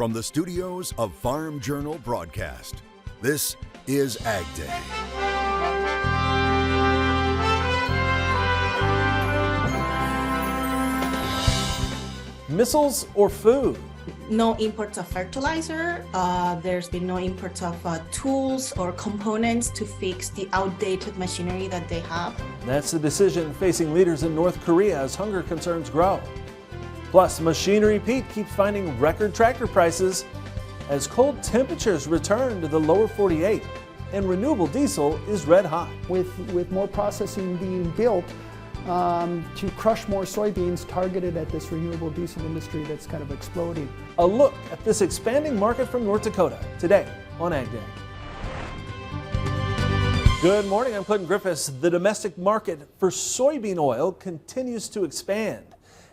From the studios of Farm Journal Broadcast, this is AgDay. Missiles or food? No imports of fertilizer. There's been no imports of tools or components to fix the outdated machinery that they have. That's the decision facing leaders in North Korea as hunger concerns grow. Plus, Machinery Pete keeps finding record tractor prices as cold temperatures return to the lower 48, and renewable diesel is red hot. With more processing being built to crush more soybeans targeted at this renewable diesel industry that's kind of exploding. A look at this expanding market from North Dakota today on AgDay. Good morning, I'm Clinton Griffiths. The domestic market for soybean oil continues to expand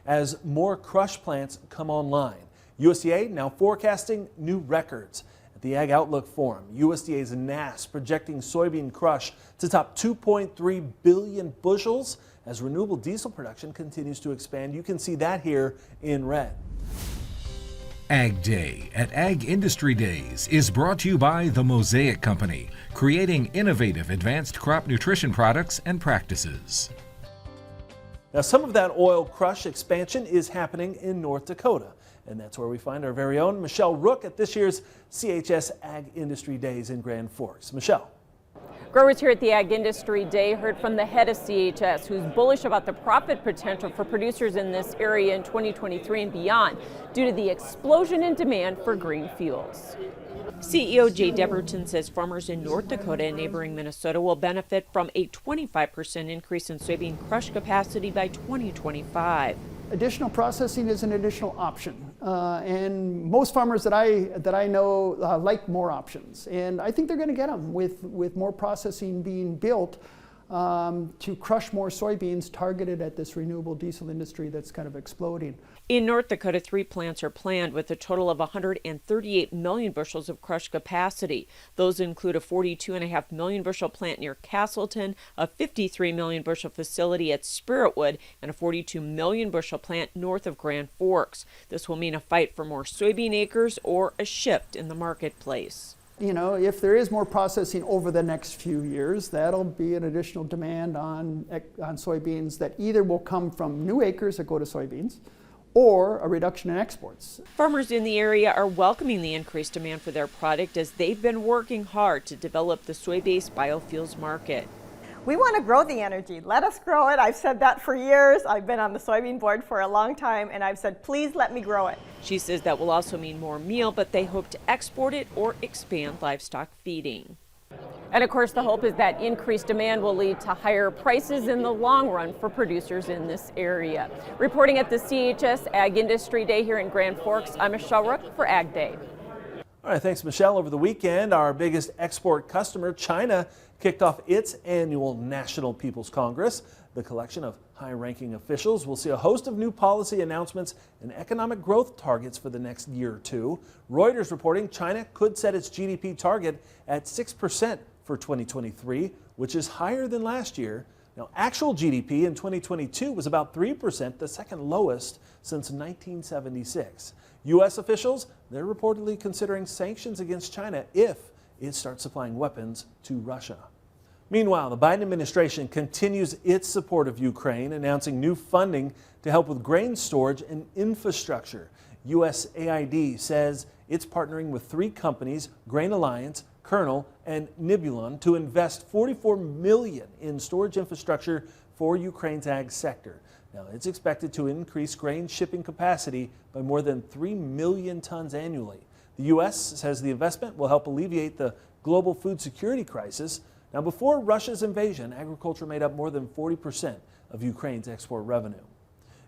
as more crush plants come online. USDA now forecasting new records. At the Ag Outlook Forum, USDA's NASS projecting soybean crush to top 2.3 billion bushels as renewable diesel production continues to expand. You can see that here in red. Ag Day at Ag Industry Days is brought to you by the Mosaic Company, creating innovative advanced crop nutrition products and practices. Now, some of that oil crush expansion is happening in North Dakota, and that's where we find our very own Michelle Rook at this year's CHS Ag Industry Days in Grand Forks. Michelle. Growers here at the Ag Industry Day heard from the head of CHS, who's bullish about the profit potential for producers in this area in 2023 and beyond due to the explosion in demand for green fuels. CEO Jay Deverton says farmers in North Dakota and neighboring Minnesota will benefit from a 25% increase in soybean crush capacity by 2025. Additional processing is an additional option, and most farmers that I know like more options, and I think they're going to get them with more processing being built to crush more soybeans targeted at this renewable diesel industry that's kind of exploding. In North Dakota, 3 plants are planned with a total of 138 million bushels of crush capacity. Those include a 42.5 million bushel plant near Castleton, a 53 million bushel facility at Spiritwood, and a 42 million bushel plant north of Grand Forks. This will mean a fight for more soybean acres or a shift in the marketplace. You know, if there is more processing over the next few years, that'll be an additional demand on soybeans that either will come from new acres that go to soybeans or a reduction in exports. Farmers in the area are welcoming the increased demand for their product as they've been working hard to develop the soy-based biofuels market. We want to grow the energy. Let us grow it. I've said that for years. I've been on the soybean board for a long time, and I've said, please let me grow it. She says that will also mean more meal, but they hope to export it or expand livestock feeding. And of course, the hope is that increased demand will lead to higher prices in the long run for producers in this area. Reporting at the CHS Ag Industry Day here in Grand Forks, I'm Michelle Rook for Ag Day. All right, thanks, Michelle. Over the weekend, our biggest export customer, China, kicked off its annual National People's Congress. The collection of high-ranking officials will see a host of new policy announcements and economic growth targets for the next year or two. Reuters reporting China could set its GDP target at 6% for 2023, which is higher than last year. Now, actual GDP in 2022 was about 3%, the second lowest since 1976. U.S. officials, they're reportedly considering sanctions against China if it starts supplying weapons to Russia. Meanwhile, the Biden administration continues its support of Ukraine, announcing new funding to help with grain storage and infrastructure. USAID says it's partnering with 3 companies, Grain Alliance, Kernel, and Nibulon, to invest $44 million in storage infrastructure for Ukraine's ag sector. Now, it's expected to increase grain shipping capacity by more than 3 million tons annually. The U.S. says the investment will help alleviate the global food security crisis. Now, before Russia's invasion, agriculture made up more than 40% of Ukraine's export revenue.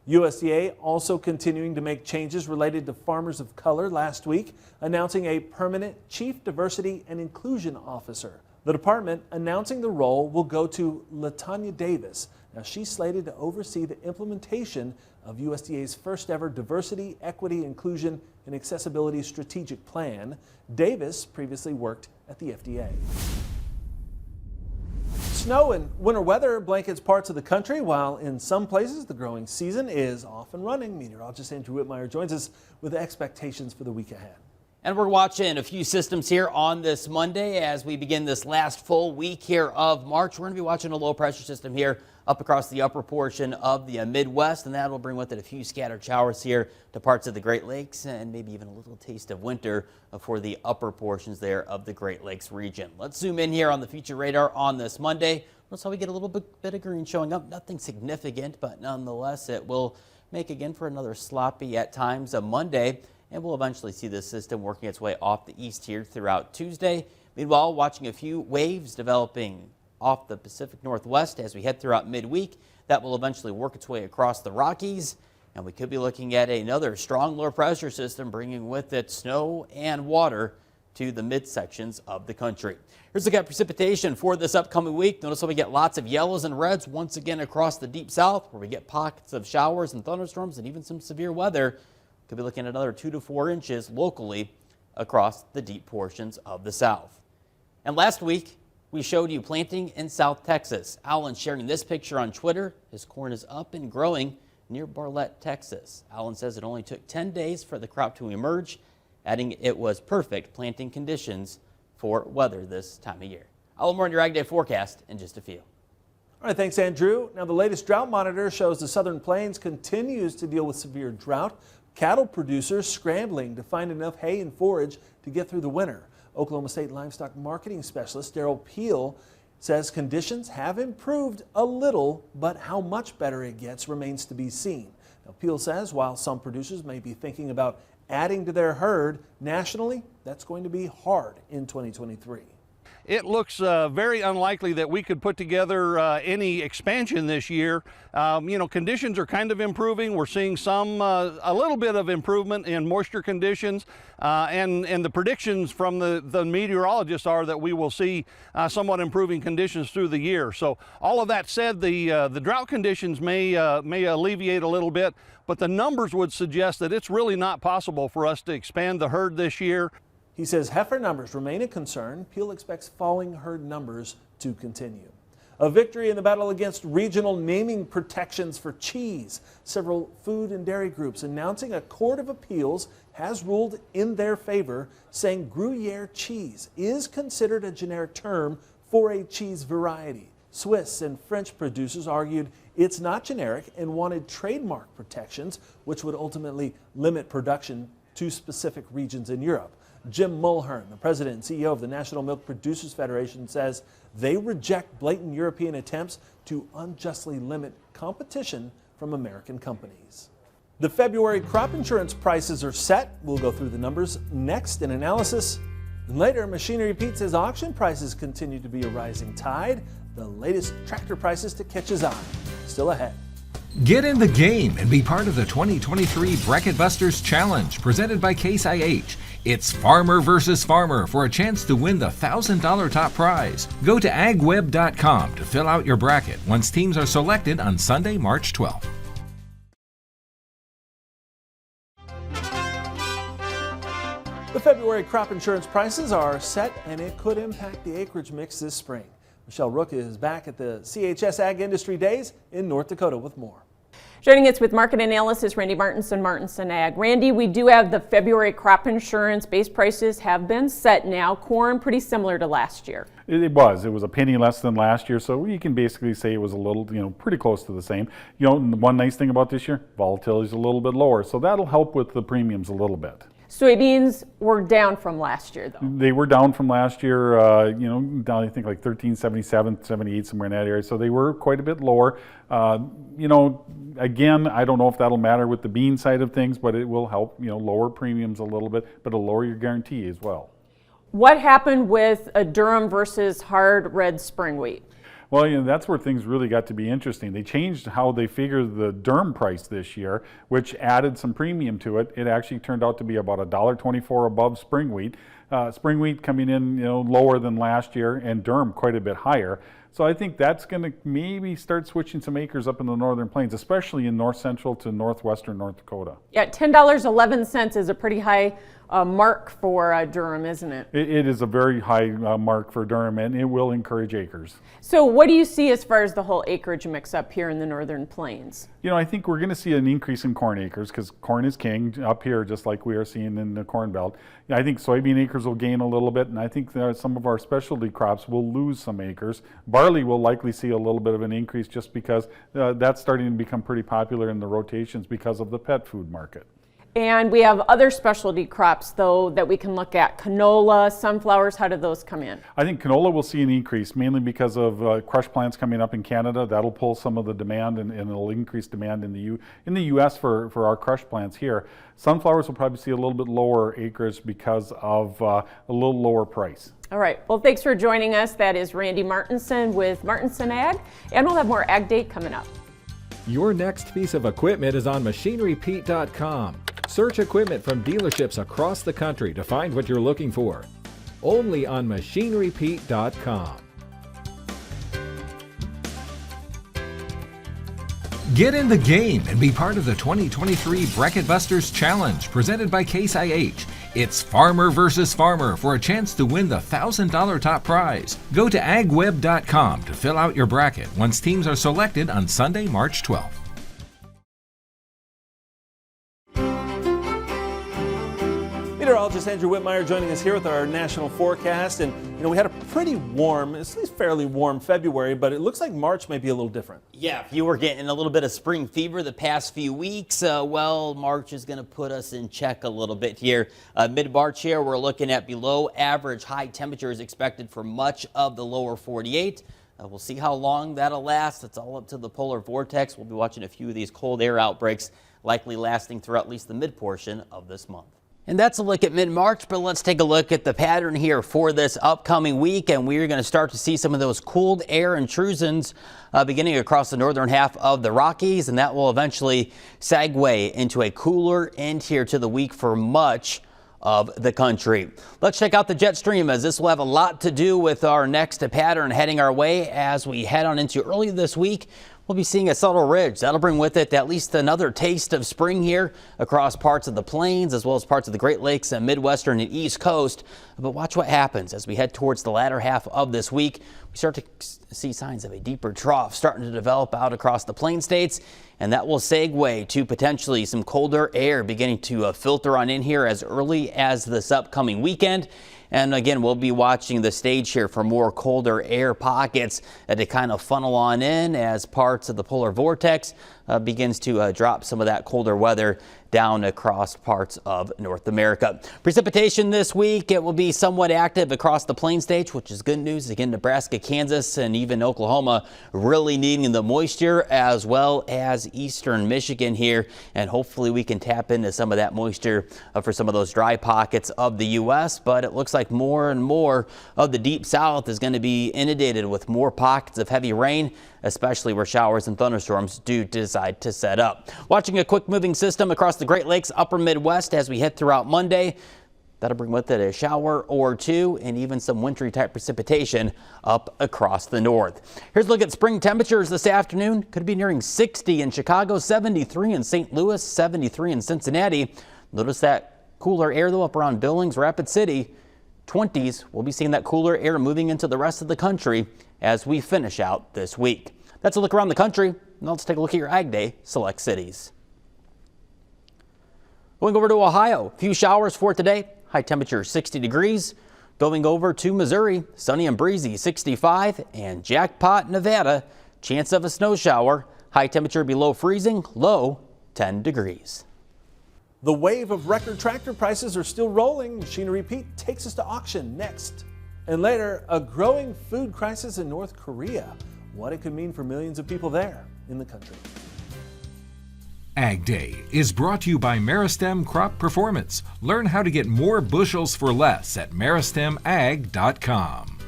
USDA also continuing to make changes related to farmers of color last week, announcing a permanent Chief Diversity and Inclusion Officer. The department announcing the role will go to LaTanya Davis. Now, she's slated to oversee the implementation of USDA's first ever Diversity, Equity, Inclusion, and Accessibility Strategic Plan. Davis previously worked at the FDA. Snow and winter weather blankets parts of the country, while in some places the growing season is off and running. Meteorologist Andrew Whitmire joins us with expectations for the week ahead. And we're watching a few systems here on this Monday as we begin this last full week here of March. We're going to be watching a low pressure system here up across the upper portion of the Midwest, and that will bring with it a few scattered showers here to parts of the Great Lakes and maybe even a little taste of winter for the upper portions there of the Great Lakes region. Let's zoom in here on the future radar on this Monday. That's how we get a little bit of green showing up. Nothing significant, but nonetheless it will make again for another sloppy at times a Monday. And we'll eventually see this system working its way off the east here throughout Tuesday. Meanwhile, watching a few waves developing off the Pacific Northwest as we head throughout midweek. That will eventually work its way across the Rockies. And we could be looking at another strong low pressure system bringing with it snow and water to the midsections of the country. Here's a look at precipitation for this upcoming week. Notice how we get lots of yellows and reds once again across the deep south, where we get pockets of showers and thunderstorms and even some severe weather. Could be looking at another 2 to 4 inches locally across the deep portions of the south. And last week, we showed you planting in South Texas. Alan sharing this picture on Twitter. His corn is up and growing near Barlett, Texas. Alan says it only took 10 days for the crop to emerge, adding it was perfect planting conditions for weather this time of year. I'll have more on your Ag Day forecast in just a few. All right, thanks, Andrew. Now, the latest drought monitor shows the Southern Plains continues to deal with severe drought. Cattle producers scrambling to find enough hay and forage to get through the winter. Oklahoma State Livestock Marketing Specialist Daryl Peel says conditions have improved a little, but how much better it gets remains to be seen. Now, Peel says while some producers may be thinking about adding to their herd, nationally, that's going to be hard in 2023. It looks very unlikely that we could put together any expansion this year. Conditions are kind of improving. We're seeing a little bit of improvement in moisture conditions, and the predictions from the meteorologists are that we will see somewhat improving conditions through the year. So all of that said, the drought conditions may alleviate a little bit, but the numbers would suggest that it's really not possible for us to expand the herd this year. He says heifer numbers remain a concern. Peel expects falling herd numbers to continue. A victory in the battle against regional naming protections for cheese. Several food and dairy groups announcing a court of appeals has ruled in their favor, saying Gruyere cheese is considered a generic term for a cheese variety. Swiss and French producers argued it's not generic and wanted trademark protections, which would ultimately limit production to specific regions in Europe. Jim Mulhern, the president and CEO of the National Milk Producers Federation, says they reject blatant European attempts to unjustly limit competition from American companies. The February crop insurance prices are set. We'll go through the numbers next in analysis. And later, Machinery Pete says auction prices continue to be a rising tide. The latest tractor prices to catch his eye. Still ahead. Get in the game and be part of the 2023 Bracket Busters Challenge presented by Case IH. It's farmer versus farmer for a chance to win the $1,000 top prize. Go to agweb.com to fill out your bracket once teams are selected on Sunday, March 12th. The February crop insurance prices are set, and it could impact the acreage mix this spring. Michelle Rook is back at the CHS Ag Industry Days in North Dakota with more. Joining us with market analysis, Randy Martinson Ag. Randy, we do have the February crop insurance base prices have been set now. Corn pretty similar to last year. It was a penny less than last year, so you can basically say it was a little, pretty close to the same. One nice thing about this year, volatility is a little bit lower, so that'll help with the premiums a little bit. Soybeans were down from last year, though. They were down from last year, down I think like 1377, 78, somewhere in that area. So they were quite a bit lower. Again, I don't know if that'll matter with the bean side of things, but it will help, lower premiums a little bit, but it'll lower your guarantee as well. What happened with a durum versus hard red spring wheat? Well, that's where things really got to be interesting. They changed how they figured the durum price this year, which added some premium to it. It actually turned out to be about $1.24 above spring wheat. Spring wheat coming in, lower than last year, and durum quite a bit higher. So I think that's going to maybe start switching some acres up in the northern plains, especially in north central to northwestern North Dakota. Yeah, $10.11 is a pretty high mark for durum, isn't it? It is a very high mark for durum, and it will encourage acres. So what do you see as far as the whole acreage mix up here in the northern plains? I think we're going to see an increase in corn acres because corn is king up here, just like we are seeing in the Corn Belt. I think soybean acres will gain a little bit, and I think some of our specialty crops will lose some acres. Barley will likely see a little bit of an increase just because that's starting to become pretty popular in the rotations because of the pet food market. And we have other specialty crops, though, that we can look at. Canola, sunflowers, how do those come in? I think canola will see an increase, mainly because of crush plants coming up in Canada. That'll pull some of the demand, and it'll increase demand in the U.S. for our crush plants here. Sunflowers will probably see a little bit lower acres because of a little lower price. All right. Well, thanks for joining us. That is Randy Martinson with Martinson Ag, and we'll have more Ag Day coming up. Your next piece of equipment is on machinerypete.com. Search equipment from dealerships across the country to find what you're looking for. Only on machinerypete.com. Get in the game and be part of the 2023 Bracket Busters Challenge presented by Case IH. It's farmer versus farmer for a chance to win the $1,000 top prize. Go to agweb.com to fill out your bracket once teams are selected on Sunday, March 12th. Meteorologist Andrew Whitmire joining us here with our national forecast. And, we had a pretty warm, at least fairly warm February, but it looks like March may be a little different. Yeah, if you were getting a little bit of spring fever the past few weeks, March is going to put us in check a little bit here. Mid-March here, we're looking at below average high temperatures expected for much of the lower 48. We'll see how long that'll last. It's all up to the polar vortex. We'll be watching a few of these cold air outbreaks, likely lasting throughout at least the mid-portion of this month. And that's a look at mid-March, but let's take a look at the pattern here for this upcoming week. And we're going to start to see some of those cold air intrusions beginning across the northern half of the Rockies, and that will eventually segue into a cooler end here to the week for much of the country. Let's check out the jet stream, as this will have a lot to do with our next pattern heading our way as we head on into early this week. We'll be seeing a subtle ridge. That'll bring with it at least another taste of spring here across parts of the plains as well as parts of the Great Lakes and Midwestern and East Coast. But watch what happens as we head towards the latter half of this week. We start to see signs of a deeper trough starting to develop out across the plain states, and that will segue to potentially some colder air beginning to filter on in here as early as this upcoming weekend. And again, we'll be watching the stage here for more colder air pockets to kind of funnel on in as parts of the polar vortex begins to drop some of that colder weather down across parts of North America. Precipitation this week, it will be somewhat active across the plain states, which is good news. Again, Nebraska, Kansas, and even Oklahoma really needing the moisture, as well as eastern Michigan here. And hopefully we can tap into some of that moisture for some of those dry pockets of the U.S. But it looks like more and more of the deep south is going to be inundated with more pockets of heavy rain, especially where showers and thunderstorms do decide to set up. Watching a quick moving system across the Great Lakes, upper Midwest as we head throughout Monday. That'll bring with it a shower or two and even some wintry type precipitation up across the north. Here's a look at spring temperatures this afternoon. Could be nearing 60 in Chicago, 73 in St. Louis, 73 in Cincinnati. Notice that cooler air though up around Billings, Rapid City. 20s, we'll be seeing that cooler air moving into the rest of the country as we finish out this week. That's a look around the country. Now let's take a look at your Ag Day select cities. Going over to Ohio, a few showers for today. High temperature 60 degrees. Going over to Missouri, sunny and breezy 65. And Jackpot, Nevada, chance of a snow shower. High temperature below freezing, low 10 degrees. The wave of record tractor prices are still rolling. Machinery Pete takes us to auction next. And later, a growing food crisis in North Korea. What it could mean for millions of people there in the country. Ag Day is brought to you by Meristem Crop Performance. Learn how to get more bushels for less at meristemag.com.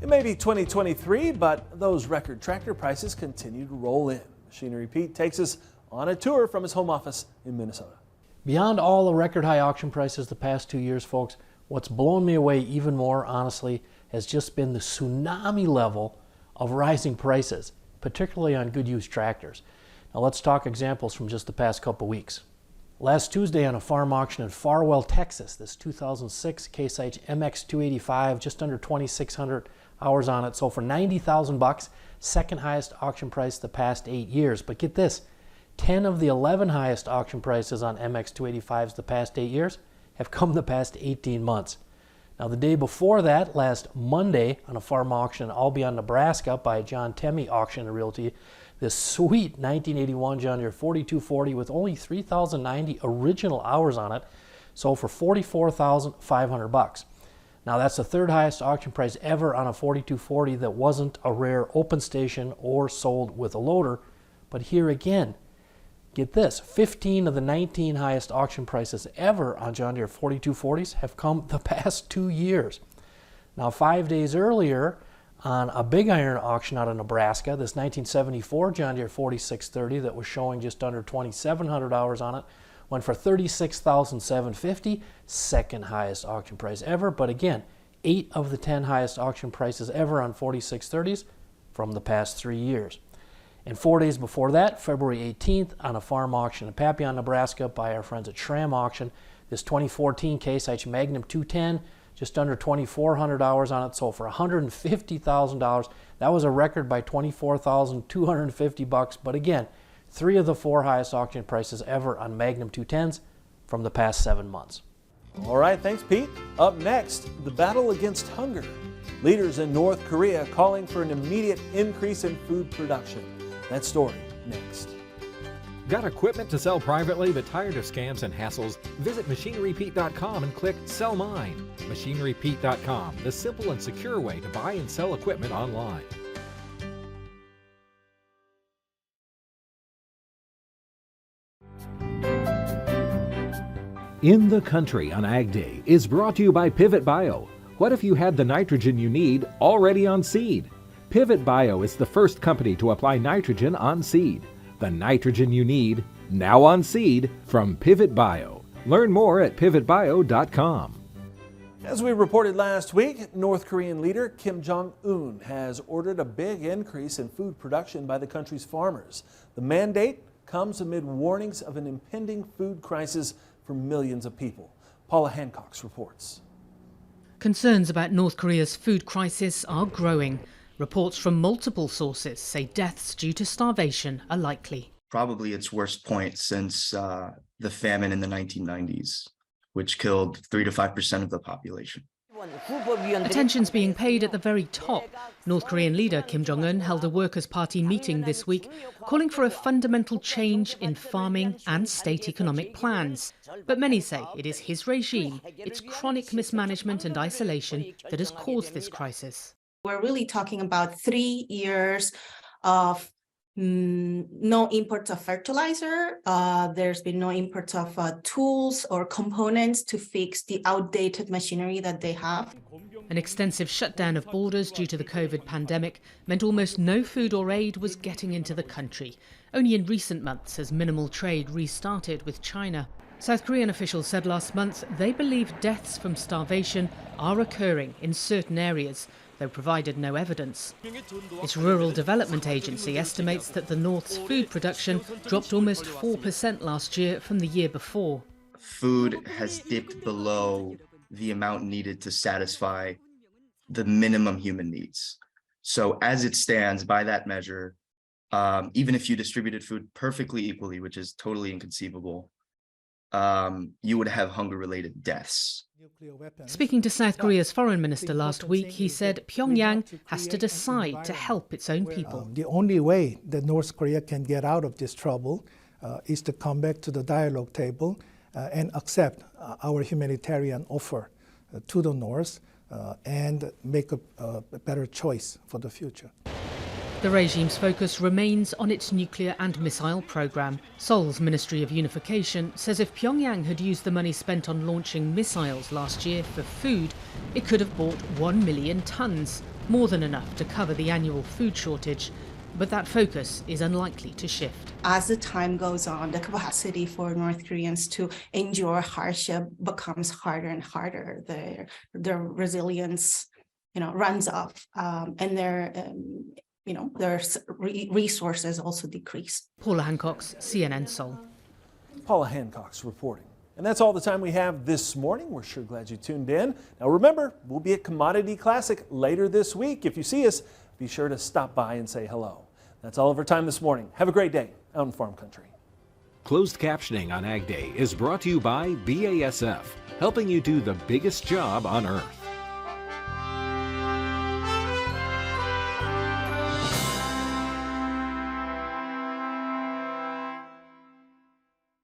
It may be 2023, but those record tractor prices continue to roll in. Machinery Pete takes us on a tour from his home office in Minnesota. Beyond all the record high auction prices the past 2 years, folks, what's blown me away even more, honestly, has just been the tsunami level of rising prices, particularly on good used tractors. Now let's talk examples from just the past couple weeks. Last Tuesday on a farm auction in Farwell, Texas, this 2006 Case IH MX285, just under 2,600 hours on it, sold for $90,000, second highest auction price the past 8 years. But get this, 10 of the 11 highest auction prices on MX285s the past 8 years have come the past 18 months. Now the day before that, last Monday, on a farm auction in Albion, Nebraska by John Temme Auction and Realty, this sweet 1981 John Deere 4240 with only 3,090 original hours on it sold for $44,500. Now that's the third highest auction price ever on a 4240 that wasn't a rare open station or sold with a loader. But here again, get this, 15 of the 19 highest auction prices ever on John Deere 4240s have come the past 2 years. Now 5 days earlier, on a big iron auction out of Nebraska, this 1974 John Deere 4630 that was showing just under 2,700 hours on it went for $36,750, second highest auction price ever. But again, 8 of the 10 highest auction prices ever on 4630s from the past 3 years. And 4 days before that, February 18th, on a farm auction in Papillon, Nebraska by our friends at Schramm Auction, this 2014 Case IH Magnum 210, just under 2,400 hours on it, sold for $150,000. That was a record by $24,250. But again, 3 of the 4 highest auction prices ever on Magnum 210s from the past 7 months. All right, thanks, Pete. Up next, the battle against hunger. Leaders in North Korea calling for an immediate increase in food production. That story next. Got equipment to sell privately but tired of scams and hassles? Visit MachineryPete.com and click Sell Mine. MachineryPete.com, the simple and secure way to buy and sell equipment online. In the Country on AgDay is brought to you by Pivot Bio. What if you had the nitrogen you need already on seed? Pivot Bio is the first company to apply nitrogen on seed. The nitrogen you need, now on seed, from Pivot Bio. Learn more at pivotbio.com. As we reported last week, North Korean leader Kim Jong-un has ordered a big increase in food production by the country's farmers. The mandate comes amid warnings of an impending food crisis for millions of people. Paula Hancock reports. Concerns about North Korea's food crisis are growing. Reports from multiple sources say deaths due to starvation are likely. Probably its worst point since the famine in the 1990s, which killed 3 to 5% of the population. Attention's being paid at the very top. North Korean leader Kim Jong-un held a Workers' Party meeting this week, calling for a fundamental change in farming and state economic plans. But many say it is his regime, its chronic mismanagement and isolation that has caused this crisis. We're really talking about 3 years of no imports of fertilizer. There's been no imports of tools or components to fix the outdated machinery that they have. An extensive shutdown of borders due to the COVID pandemic meant almost no food or aid was getting into the country. Only in recent months has minimal trade restarted with China. South Korean officials said last month they believe deaths from starvation are occurring in certain areas, though provided no evidence. Its Rural Development Agency estimates that the North's food production dropped almost 4% last year from the year before. Food has dipped below the amount needed to satisfy the minimum human needs. So as it stands, by that measure, even if you distributed food perfectly equally, which is totally inconceivable, you would have hunger-related deaths. Speaking to South Korea's foreign minister last week, he said Pyongyang has to decide to help its own people. The only way that North Korea can get out of this trouble is to come back to the dialogue table and accept our humanitarian offer to the North and make a better choice for the future. The regime's focus remains on its nuclear and missile program. Seoul's Ministry of Unification says if Pyongyang had used the money spent on launching missiles last year for food, it could have bought 1 million tons, more than enough to cover the annual food shortage. But that focus is unlikely to shift. As the time goes on, the capacity for North Koreans to endure hardship becomes harder and harder. Their resilience, runs off, and their resources also decrease. Paula Hancock, CNN Seoul. Paula Hancock's reporting. And that's all the time we have this morning. We're sure glad you tuned in. Now remember, we'll be at Commodity Classic later this week. If you see us, be sure to stop by and say hello. That's all of our time this morning. Have a great day out in farm country. Closed captioning on Ag Day is brought to you by BASF, helping you do the biggest job on earth.